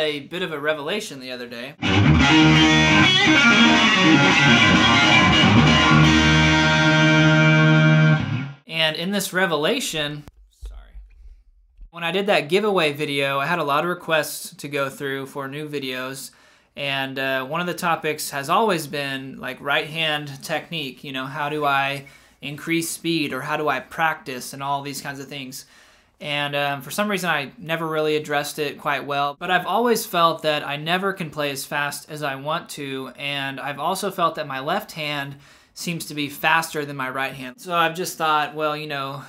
a bit of a revelation the other day. And in this revelation, when I did that giveaway video, I had a lot of requests to go through for new videos. And one of the topics has always been like right hand technique, you know, how do I increase speed, or how do I practice, and all these kinds of things. And for some reason I never really addressed it quite well, but I've always felt that I never can play as fast as I want to, and I've also felt that my left hand seems to be faster than my right hand. So I've just thought, well, you know,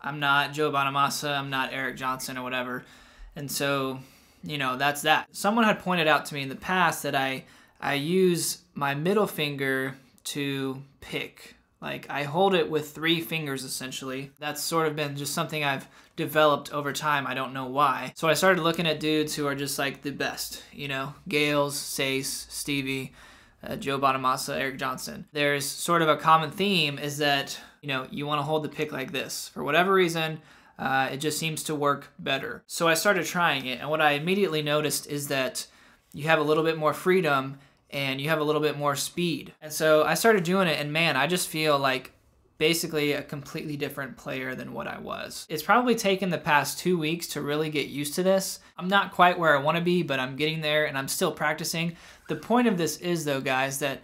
I'm not Joe Bonamassa, I'm not Eric Johnson or whatever, and so, you know, that's that. Someone had pointed out to me in the past that I use my middle finger to pick. Like, I hold it with 3 fingers, essentially. That's sort of been just something I've developed over time. I don't know why. So I started looking at dudes who are just like the best, you know, Gales, Sayce, Stevie, Joe Bonamassa, Eric Johnson. There's sort of a common theme is that, you know, you want to hold the pick like this. For whatever reason, it just seems to work better. So I started trying it, and what I immediately noticed is that you have a little bit more freedom and you have a little bit more speed. And so I started doing it, and man, I just feel like basically a completely different player than what I was. It's probably taken the past 2 weeks to really get used to this. I'm not quite where I want to be, but I'm getting there and I'm still practicing. The point of this is, though, guys, that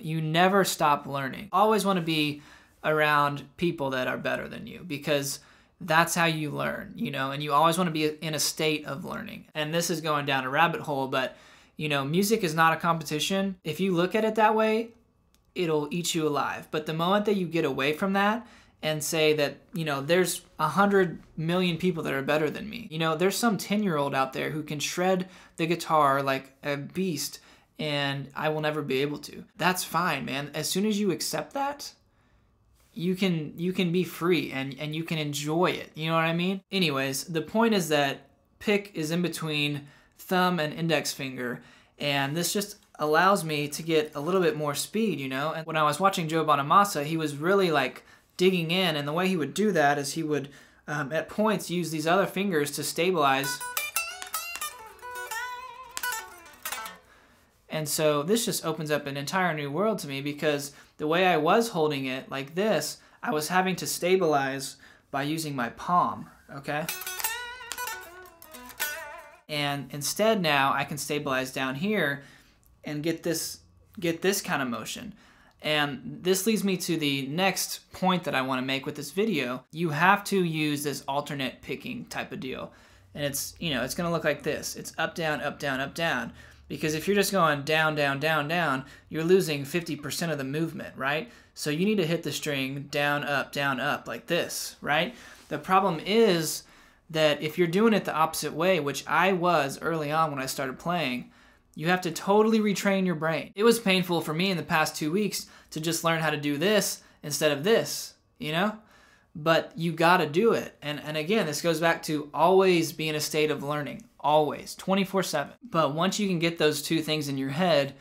you never stop learning. Always want to be around people that are better than you, because that's how you learn, you know, and you always want to be in a state of learning. And this is going down a rabbit hole, but you know, music is not a competition. If you look at it that way, it'll eat you alive. But the moment that you get away from that and say that, you know, there's 100 million people that are better than me. You know, there's some 10-year-old out there who can shred the guitar like a beast, and I will never be able to. That's fine, man. As soon as you accept that, you can be free and you can enjoy it. You know what I mean? Anyways, the point is that pick is in between thumb and index finger, and this just allows me to get a little bit more speed, you know? And when I was watching Joe Bonamassa, he was really like digging in, and the way he would do that is he would at points use these other fingers to stabilize. And so this just opens up an entire new world to me, because the way I was holding it like this, I was having to stabilize by using my palm, okay? And instead now I can stabilize down here and get this kind of motion. And this leads me to the next point that I want to make with this video. You have to use this alternate picking type of deal. And it's, you know, it's going to look like this. It's up, down, up, down, up, down. Because if you're just going down, down, down, down, you're losing 50% of the movement, right? So you need to hit the string down, up, like this, right? The problem is that if you're doing it the opposite way, which I was early on when I started playing, you have to totally retrain your brain. It was painful for me in the past 2 weeks to just learn how to do this instead of this, you know? But you gotta do it. And again, this goes back to always be in a state of learning. Always, 24/7. But once you can get those two things in your head,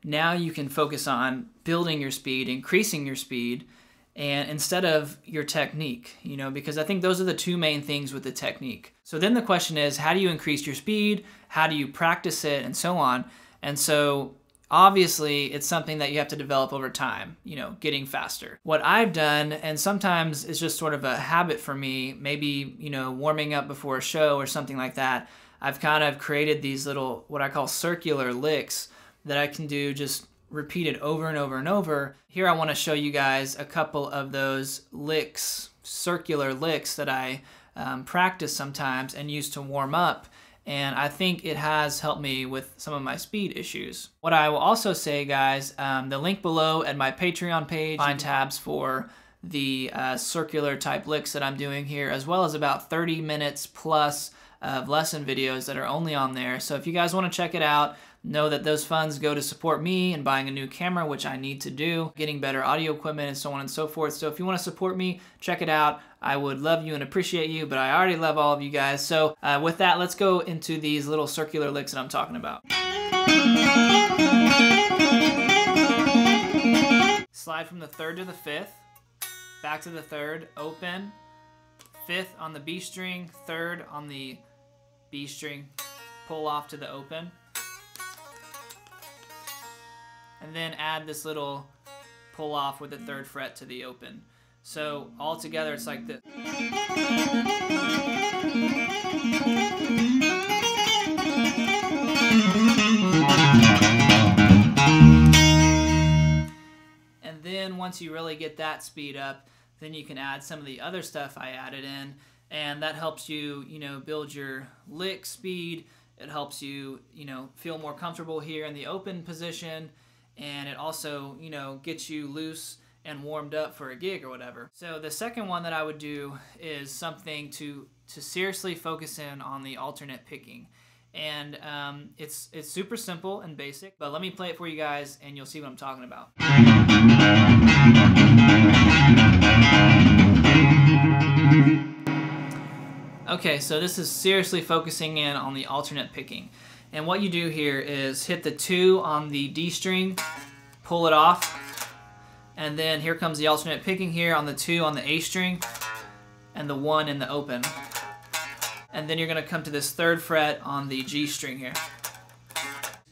now you can focus on building your speed, increasing your speed, and instead of your technique, you know, because I think those are the two main things with the technique. So then the question is, how do you increase your speed? How do you practice it, and so on? And so obviously it's something that you have to develop over time, you know, getting faster. What I've done, and sometimes it's just sort of a habit for me, maybe, you know, warming up before a show or something like that, I've kind of created these little, what I call circular licks that I can do just repeated over and over and over. Here I want to show you guys a couple of those licks, circular licks that I practice sometimes and use to warm up. And I think it has helped me with some of my speed issues. What I will also say, guys, the link below at my Patreon page, find tabs for the circular type licks that I'm doing here, as well as about 30 minutes plus of lesson videos that are only on there. So if you guys want to check it out, know that those funds go to support me in buying a new camera, which I need to do, getting better audio equipment, and so on and so forth. So if you want to support me, check it out. I would love you and appreciate you, but I already love all of you guys. So with that, let's go into these little circular licks that I'm talking about. Slide from the 3rd to the 5th, back to the 3rd, open, 5th on the B string, 3rd on the B string, pull off to the open. And then add this little pull off with the 3rd fret to the open. So all together it's like this. And then once you really get that speed up, then you can add some of the other stuff I added in, and that helps you, build your lick speed. It helps you, feel more comfortable here in the open position, and it also, gets you loose and warmed up for a gig or whatever. So the second one that I would do is something to seriously focus in on the alternate picking. And it's super simple and basic, but let me play it for you guys and you'll see what I'm talking about. Okay, so this is seriously focusing in on the alternate picking. And what you do here is hit the 2 on the D string, pull it off, and then here comes the alternate picking here on the 2 on the A string, and the 1 in the open. And then you're going to come to this 3rd fret on the G string here.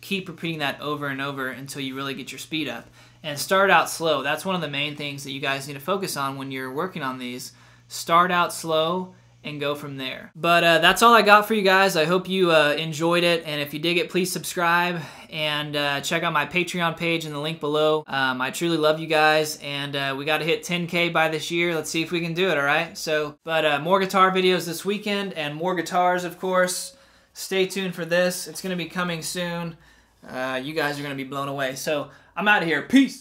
Keep repeating that over and over until you really get your speed up. And start out slow. That's one of the main things that you guys need to focus on when you're working on these. Start out slow and go from there. But that's all I got for you guys. I hope you enjoyed it, and if you dig it, please subscribe and check out my Patreon page in the link below. I truly love you guys, and we got to hit 10K by this year. Let's see if we can do it, all right? So, but more guitar videos this weekend, and more guitars, of course. Stay tuned for this. It's going to be coming soon. You guys are going to be blown away. So I'm out of here. Peace.